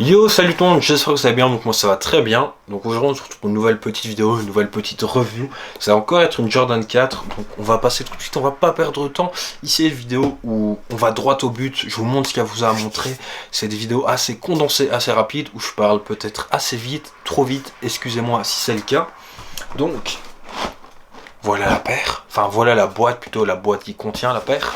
Yo, salut tout le monde, j'espère que ça va bien, donc moi ça va très bien. Donc aujourd'hui on se retrouve pour une nouvelle petite vidéo, une nouvelle petite review. Ça va encore être une Jordan 4, donc on va passer tout de suite, on va pas perdre de temps. Ici une vidéo où on va droit au but, je vous montre ce qu'il y a à vous à montrer. C'est des vidéos assez condensées, assez rapides, où je parle peut-être assez vite, trop vite, excusez-moi si c'est le cas. Donc, voilà la paire, enfin voilà la boîte, plutôt la boîte qui contient la paire.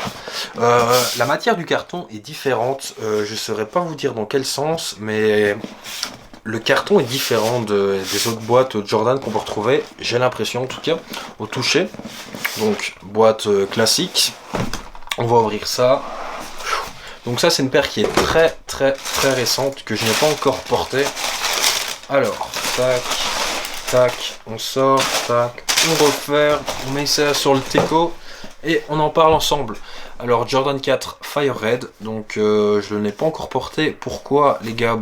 La matière du carton est différente, je ne saurais pas vous dire dans quel sens, mais le carton est différent des autres boîtes Jordan qu'on peut retrouver, j'ai l'impression en tout cas, au toucher. Donc boîte classique, on va ouvrir ça. Donc ça c'est une paire qui est très récente, que je n'ai pas encore portée. Alors, tac, tac, on sort, tac, on referme, on met ça sur le teco et on en parle ensemble. Alors Jordan 4 Fire Red, donc je ne l'ai pas encore porté. Pourquoi les gars?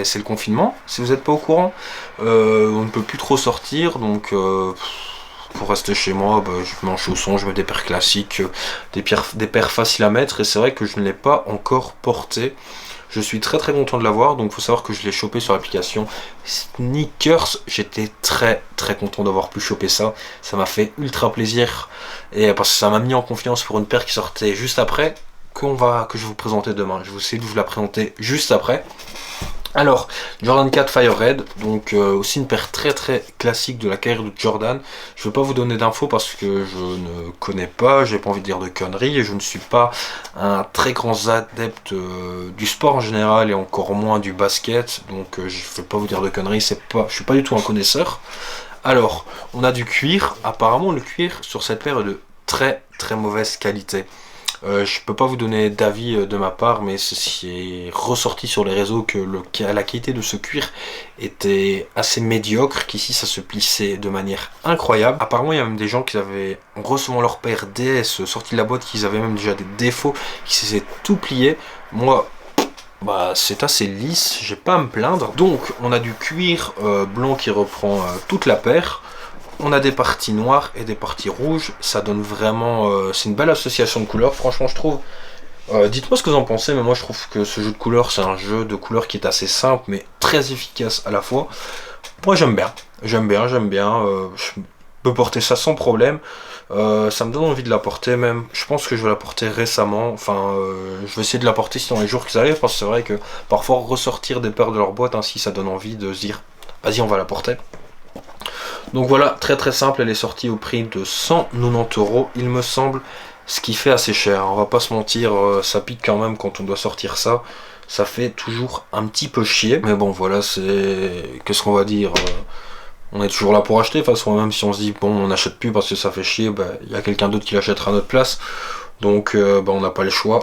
C'est le confinement, si vous n'êtes pas au courant. On ne peut plus trop sortir, donc pour rester chez moi, je mets en chaussons, je mets des paires classiques, des paires faciles à mettre, et c'est vrai que je ne l'ai pas encore porté. Je suis très content de l'avoir, donc il faut savoir que je l'ai chopé sur l'application Sneakers. J'étais très content d'avoir pu choper ça. Ça m'a fait ultra plaisir, et parce que ça m'a mis en confiance pour une paire qui sortait juste après, que je vais vous présenter demain. Je vais essayer de vous la présenter juste après. Alors, Jordan 4 Fire Red, donc aussi une paire très classique de la carrière de Jordan. Je ne vais pas vous donner d'infos parce que je ne connais pas, j'ai pas envie de dire de conneries, et je ne suis pas un très grand adepte du sport en général, et encore moins du basket, donc je ne vais pas vous dire de conneries, je suis pas du tout un connaisseur. Alors, on a du cuir, apparemment le cuir sur cette paire est de très mauvaise qualité. Je peux pas vous donner d'avis de ma part, mais c'est ressorti sur les réseaux que la qualité de ce cuir était assez médiocre, qu'ici ça se plissait de manière incroyable. Apparemment il y a même des gens qui avaient, en recevant leur paire DS sortie de la boîte, qu'ils avaient même déjà des défauts, qui s'étaient tout pliés. Moi, c'est assez lisse, j'ai pas à me plaindre. Donc on a du cuir blanc qui reprend toute la paire. On a des parties noires et des parties rouges, ça donne vraiment, c'est une belle association de couleurs, franchement je trouve. Dites-moi ce que vous en pensez, mais moi je trouve que ce jeu de couleurs, c'est un jeu de couleurs qui est assez simple, mais très efficace à la fois. Moi j'aime bien, je peux porter ça sans problème. Ça me donne envie de la porter même, je pense que je vais la porter récemment, enfin je vais essayer de la porter dans les jours qui arrivent, parce que c'est vrai que parfois ressortir des paires de leur boîte ainsi, ça donne envie de se dire, vas-y on va la porter. Donc voilà, très simple, elle est sortie au prix de 190 €, il me semble, ce qui fait assez cher, on va pas se mentir, ça pique quand même quand on doit sortir ça, ça fait toujours un petit peu chier, mais bon voilà, qu'est-ce qu'on va dire, on est toujours là pour acheter, de toute façon, même si on se dit, bon, on n'achète plus parce que ça fait chier, y a quelqu'un d'autre qui l'achètera à notre place, donc on n'a pas le choix.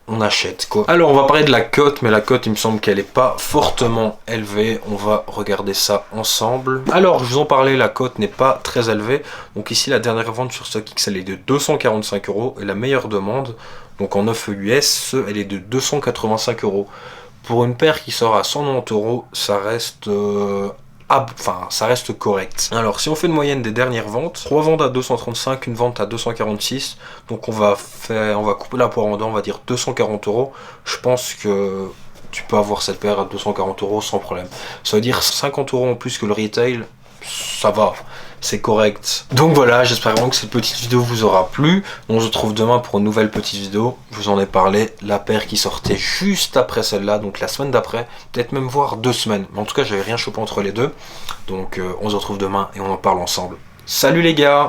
On achète quoi. Alors on va parler de la cote, mais la cote il me semble qu'elle est pas fortement élevée. On va regarder ça ensemble. Alors je vous en parlais, la cote n'est pas très élevée. Donc ici la dernière vente sur StockX elle est de 245 € et la meilleure demande, donc en 9 US, elle est de 285 €. Pour une paire qui sort à 190 €, ça reste ça reste correct. Alors si on fait une moyenne des dernières ventes, 3 ventes à 235, une vente à 246, donc on va couper la poire en deux, on va dire 240 €. Je pense que tu peux avoir cette paire à 240 € sans problème. Ça veut dire 50 € en plus que le retail, ça va, c'est correct. Donc voilà, j'espère vraiment que cette petite vidéo vous aura plu. On se retrouve demain pour une nouvelle petite vidéo. Je vous en ai parlé, la paire qui sortait juste après celle-là, donc la semaine d'après, peut-être même voire 2 semaines. Mais en tout cas, j'avais rien chopé entre les deux. Donc on se retrouve demain et on en parle ensemble. Salut les gars!